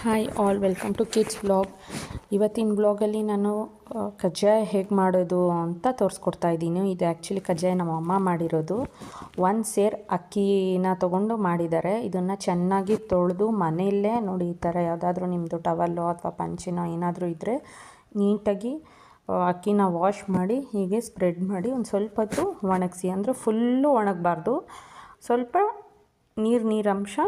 Hi all, welcome to kids blog. ಇವತ್ತಿನ ಬ್ಲಾಗಲ್ಲಿ ನಾನು ಕಜ್ಜಾಯ ಹೇಗೆ ಮಾಡೋದು ಅಂತ ತೋರಿಸ್ಕೊಡ್ತಾ ಇದ್ದೀನಿ. ಇದು ಆ್ಯಕ್ಚುಲಿ ಕಜ್ಜಾಯ ನಮ್ಮ ಅಮ್ಮ ಮಾಡಿರೋದು. 1 ಸೇರ್ ಅಕ್ಕಿನ ತೊಗೊಂಡು ಮಾಡಿದ್ದಾರೆ. ಇದನ್ನು ಚೆನ್ನಾಗಿ ತೊಳೆದು ಮನೆಯಲ್ಲೇ ನೋಡಿ, ಈ ಥರ ಯಾವುದಾದ್ರೂ ನಿಮ್ಮದು ಟವಲ್ಲೋ ಅಥವಾ ಪಂಚಿನೋ ಏನಾದರೂ ಇದ್ದರೆ ನೀಟಾಗಿ ಅಕ್ಕಿನ ವಾಶ್ ಮಾಡಿ ಹೀಗೆ ಸ್ಪ್ರೆಡ್ ಮಾಡಿ ಒಂದು ಸ್ವಲ್ಪ ಹೊತ್ತು ಒಣಗಿಸಿ. ಅಂದರೆ ಫುಲ್ಲು ಒಣಗಬಾರ್ದು, ಸ್ವಲ್ಪ ನೀರಂಶ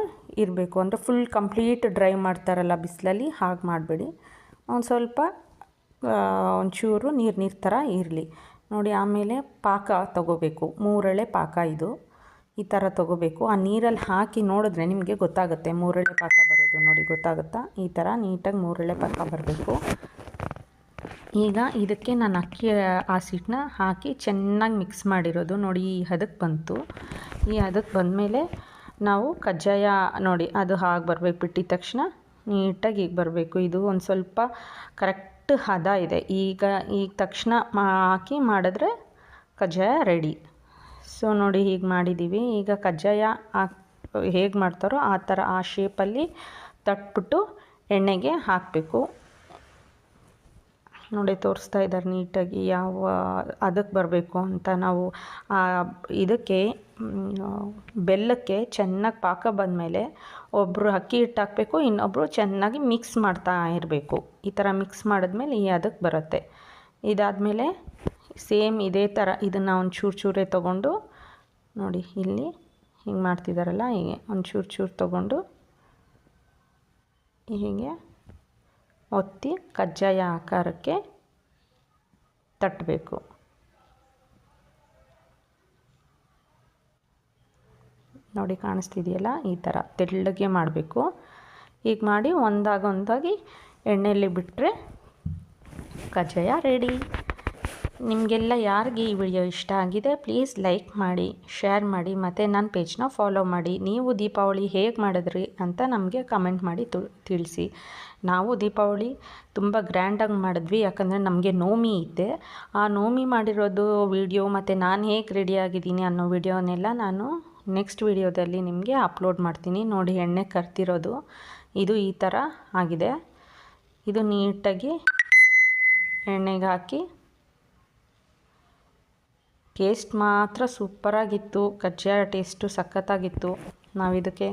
ಇರಬೇಕು. ಅಂದರೆ ಫುಲ್ ಕಂಪ್ಲೀಟ್ ಡ್ರೈ ಮಾಡ್ತಾರಲ್ಲ ಬಿಸಿಲಲ್ಲಿ, ಹಾಗೆ ಮಾಡಬೇಡಿ. ಒಂದು ಸ್ವಲ್ಪ ಒಂಚೂರು ನೀರು ಥರ ಇರಲಿ ನೋಡಿ. ಆಮೇಲೆ ಪಾಕ ತೊಗೋಬೇಕು, 3 ಎಳೆ ಪಾಕ ಇದು ಈ ಥರ ತೊಗೋಬೇಕು. ಆ ನೀರಲ್ಲಿ ಹಾಕಿ ನೋಡಿದ್ರೆ ನಿಮಗೆ ಗೊತ್ತಾಗುತ್ತೆ 3 ಎಳೆ ಪಾಕ ಬರೋದು. ನೋಡಿ, ಗೊತ್ತಾಗುತ್ತಾ? ಈ ಥರ ನೀಟಾಗಿ 3 ಎಳೆ ಪಾಕ ಬರಬೇಕು. ಈಗ ಇದಕ್ಕೆ ನಾನು ಅಕ್ಕಿ ಹಸಿಟ್ಟನ್ನ ಹಾಕಿ ಚೆನ್ನಾಗಿ ಮಿಕ್ಸ್ ಮಾಡಿರೋದು ನೋಡಿ. ಈ ಹದಕ್ಕೆ ಬಂತು. ಈ ಹದಕ್ಕೆ ಬಂದಮೇಲೆ ನಾವು ಕಜ್ಜಾಯ ನೋಡಿ, ಅದು ಹಾಗೆ ಬರಬೇಕು. ಬಿಟ್ಟಿದ ತಕ್ಷಣ ನೀಟಾಗಿ ಹೀಗೆ ಬರಬೇಕು. ಇದು ಒಂದು ಸ್ವಲ್ಪ ಕರೆಕ್ಟ್ ಹದ ಇದೆ. ಈಗ ತಕ್ಷಣ ಹಾಕಿ ಮಾಡಿದ್ರೆ ಕಜ್ಜಾಯ ರೆಡಿ. ಸೊ ನೋಡಿ, ಹೀಗೆ ಮಾಡಿದ್ದೀವಿ. ಈಗ ಕಜ್ಜಾಯ ಹೇಗೆ ಮಾಡ್ತಾರೋ ಆ ಥರ ಆ ಶೇಪಲ್ಲಿ ತಟ್ಬಿಟ್ಟು ಎಣ್ಣೆಗೆ ಹಾಕಬೇಕು. ನೋಡಿ, ತೋರಿಸ್ತಾ ಇದ್ದಾರೆ ನೀಟಾಗಿ ಯಾವ ಅದಕ್ಕೆ ಬರಬೇಕು ಅಂತ. ನಾವು ಇದಕ್ಕೆ ಬೆಲ್ಲಕ್ಕೆ ಚೆನ್ನಾಗಿ ಪಾಕ ಬಂದಮೇಲೆ ಒಬ್ಬರು ಅಕ್ಕಿ ಹಿಟ್ಟು ಹಾಕಬೇಕು, ಇನ್ನೊಬ್ಬರು ಚೆನ್ನಾಗಿ ಮಿಕ್ಸ್ ಮಾಡ್ತಾ ಇರಬೇಕು. ಈ ಥರ ಮಿಕ್ಸ್ ಮಾಡಿದ್ಮೇಲೆ ಈ ಅದಕ್ಕೆ ಬರುತ್ತೆ. ಇದಾದಮೇಲೆ ಸೇಮ್ ಇದೇ ಥರ ಇದನ್ನು ಒಂದು ಚೂರೇ ತೊಗೊಂಡು ನೋಡಿ, ಇಲ್ಲಿ ಹಿಂಗೆ ಮಾಡ್ತಿದ್ದಾರಲ್ಲ, ಹೀಗೆ ಒಂದು ಚೂರು ತೊಗೊಂಡು ಹೀಗೆ ಒತ್ತಿ ಕಜ್ಜಾಯ ಆಕಾರಕ್ಕೆ ತಟ್ಟಬೇಕು. ನೋಡಿ, ಕಾಣಿಸ್ತಿದೆಯಲ್ಲ, ಈ ಥರ ತೆಳ್ಳಗೆ ಮಾಡಬೇಕು. ಹೀಗೆ ಮಾಡಿ ಒಂದಾಗಿ ಎಣ್ಣೆಯಲ್ಲಿ ಬಿಟ್ಟರೆ ಕಜ್ಜಾಯ ರೆಡಿ. ನಿಮಗೆಲ್ಲ ಯಾರಿಗೆ ಈ ವಿಡಿಯೋ ಇಷ್ಟ ಆಗಿದೆ ಪ್ಲೀಸ್ ಲೈಕ್ ಮಾಡಿ, ಶೇರ್ ಮಾಡಿ, ಮತ್ತು ನನ್ನ ಪೇಜ್ನ ಫಾಲೋ ಮಾಡಿ. ನೀವು ದೀಪಾವಳಿ ಹೇಗೆ ಮಾಡಿದ್ರಿ ಅಂತ ನಮಗೆ ಕಮೆಂಟ್ ಮಾಡಿ ತಿಳಿಸಿ. ನಾವು ದೀಪಾವಳಿ ತುಂಬ ಗ್ರ್ಯಾಂಡಾಗಿ ಮಾಡಿದ್ವಿ, ಯಾಕಂದರೆ ನಮಗೆ ನೋಮಿ ಇದ್ದೆ. ಆ ನೋಮಿ ಮಾಡಿರೋದು ವಿಡಿಯೋ ಮತ್ತು ನಾನು ಹೇಗೆ ರೆಡಿಯಾಗಿದ್ದೀನಿ ಅನ್ನೋ ವಿಡಿಯೋನೆಲ್ಲ ನಾನು ನೆಕ್ಸ್ಟ್ ವಿಡಿಯೋದಲ್ಲಿ ನಿಮಗೆ ಅಪ್ಲೋಡ್ ಮಾಡ್ತೀನಿ. ನೋಡಿ, ಎಣ್ಣೆ ಕರ್ತಿರೋದು ಇದು ಈ ಥರ ಆಗಿದೆ. ಇದು ನೀಟಾಗಿ ಎಣ್ಣೆಗೆ ಹಾಕಿ, ಟೇಸ್ಟ್ ಮಾತ್ರ ಸೂಪರಾಗಿತ್ತು. ಕಜ್ಜಾಯ ಟೇಸ್ಟು ಸಖತ್ತಾಗಿತ್ತು. ನಾವು ಇದಕ್ಕೆ